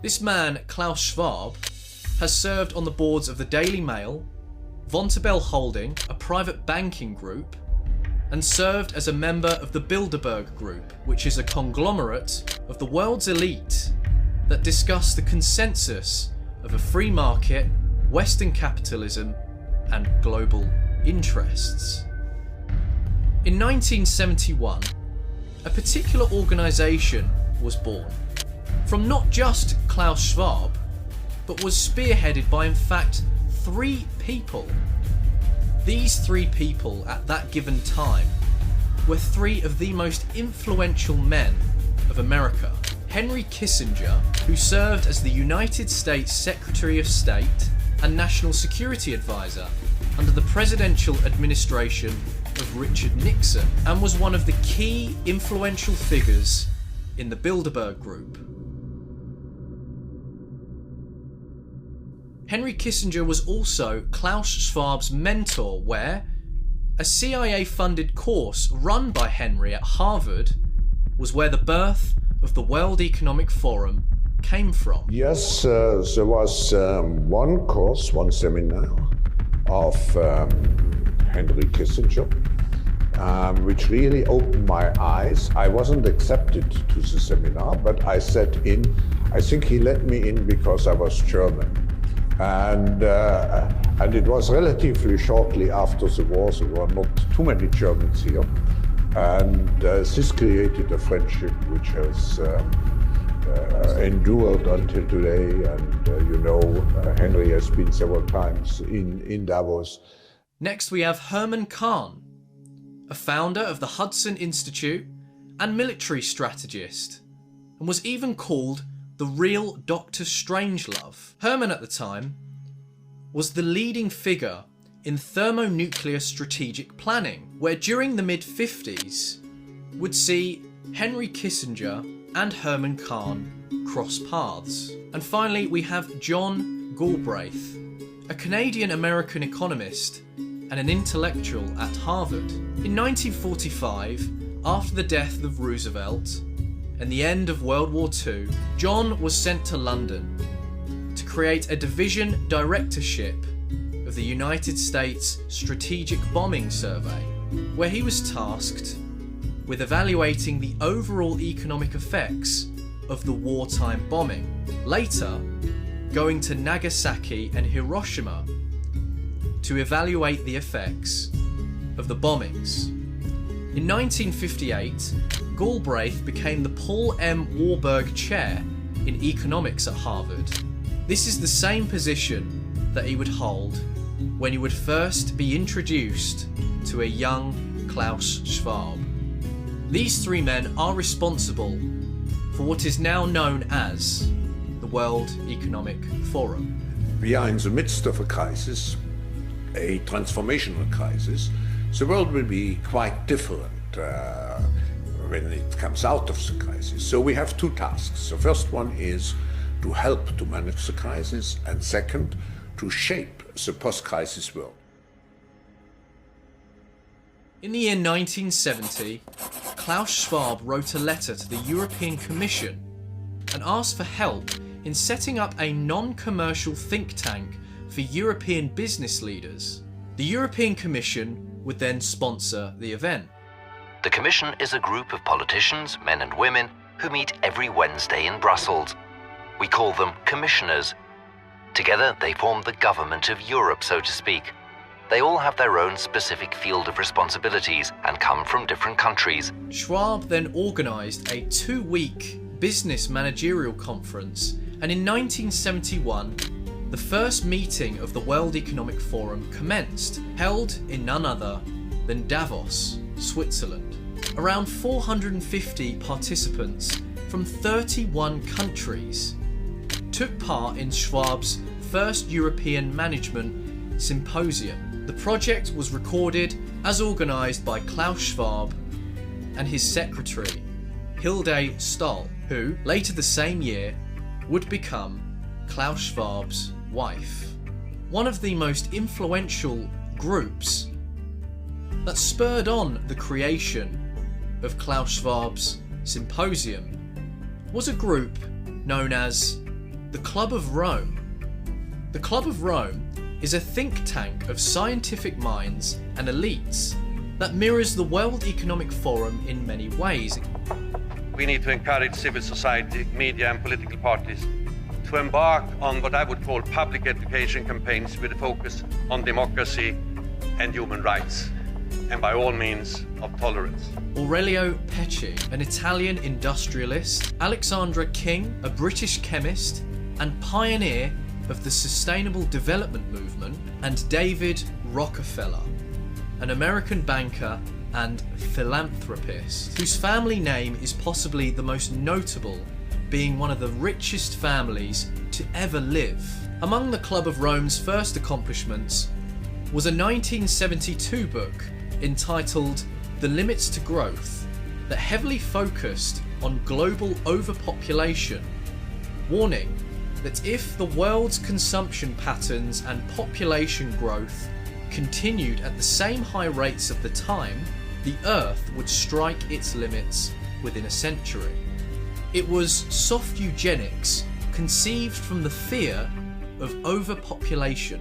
This man, Klaus Schwab, has served on the boards of the Daily Mail, Vontobel Holding, a private banking group, and served as a member of the Bilderberg Group, which is a conglomerate of the world's elite that discuss the consensus of a free market, Western capitalism, and global interests. In 1971, a particular organisation was born, from not just Klaus Schwab, but was spearheaded by in fact 3 people. These 3 people at that given time were 3 of the most influential men of America. Henry Kissinger, who served as the United States Secretary of State and National Security Advisor under the presidential administration of Richard Nixon, and was one of the key influential figures in the Bilderberg Group. Henry Kissinger was also Klaus Schwab's mentor, where a CIA-funded course run by Henry at Harvard was where the birth of the World Economic Forum came from. Yes, there was one seminar of Henry Kissinger, which really opened my eyes. I wasn't accepted to the seminar, but I sat in. I think he let me in because I was German. And it was relatively shortly after the war. There were not too many Germans here. And this created a friendship which has endured until today. And Henry has been several times in Davos. Next we have Herman Kahn, a founder of the Hudson Institute and military strategist, and was even called the real Dr. Strangelove. Herman at the time was the leading figure in thermonuclear strategic planning, where during the mid-50s would see Henry Kissinger and Herman Kahn cross paths. And finally we have John Galbraith, a Canadian-American economist and an intellectual at Harvard. In 1945, after the death of Roosevelt and the end of World War II, John was sent to London to create a division directorship of the United States Strategic Bombing Survey, where he was tasked with evaluating the overall economic effects of the wartime bombing, later going to Nagasaki and Hiroshima to evaluate the effects of the bombings. In 1958, Galbraith became the Paul M. Warburg Chair in Economics at Harvard. This is the same position that he would hold when he would first be introduced to a young Klaus Schwab. These 3 men are responsible for what is now known as the World Economic Forum. We are in the midst of a crisis, a transformational crisis. The world will be quite different when it comes out of the crisis. So we have 2 tasks. The first one is to help to manage the crisis, and second, to shape the post-crisis world. In the year 1970, Klaus Schwab wrote a letter to the European Commission and asked for help in setting up a non-commercial think tank for European business leaders. The European Commission would then sponsor the event. The Commission is a group of politicians, men and women, who meet every Wednesday in Brussels. We call them commissioners. Together they form the government of Europe, so to speak. They all have their own specific field of responsibilities and come from different countries. Schwab then organised a 2-week business managerial conference, and in 1971, the first meeting of the World Economic Forum commenced, held in none other than Davos, Switzerland. Around 450 participants from 31 countries took part in Schwab's first European Management Symposium. The project was recorded as organised by Klaus Schwab and his secretary, Hilde Stahl, who, later the same year, would become Klaus Schwab's wife. One of the most influential groups that spurred on the creation of Klaus Schwab's symposium was a group known as the Club of Rome. The Club of Rome is a think tank of scientific minds and elites that mirrors the World Economic Forum in many ways. We need to encourage civil society, media and political parties to embark on what I would call public education campaigns with a focus on democracy and human rights, and by all means of tolerance. Aurelio Pecci, an Italian industrialist, Alexandra King, a British chemist and pioneer of the sustainable development movement, and David Rockefeller, an American banker and philanthropist, whose family name is possibly the most notable, being one of the richest families to ever live. Among the Club of Rome's first accomplishments was a 1972 book entitled The Limits to Growth that heavily focused on global overpopulation, warning that if the world's consumption patterns and population growth continued at the same high rates of the time, the Earth would strike its limits within a century. It was soft eugenics conceived from the fear of overpopulation.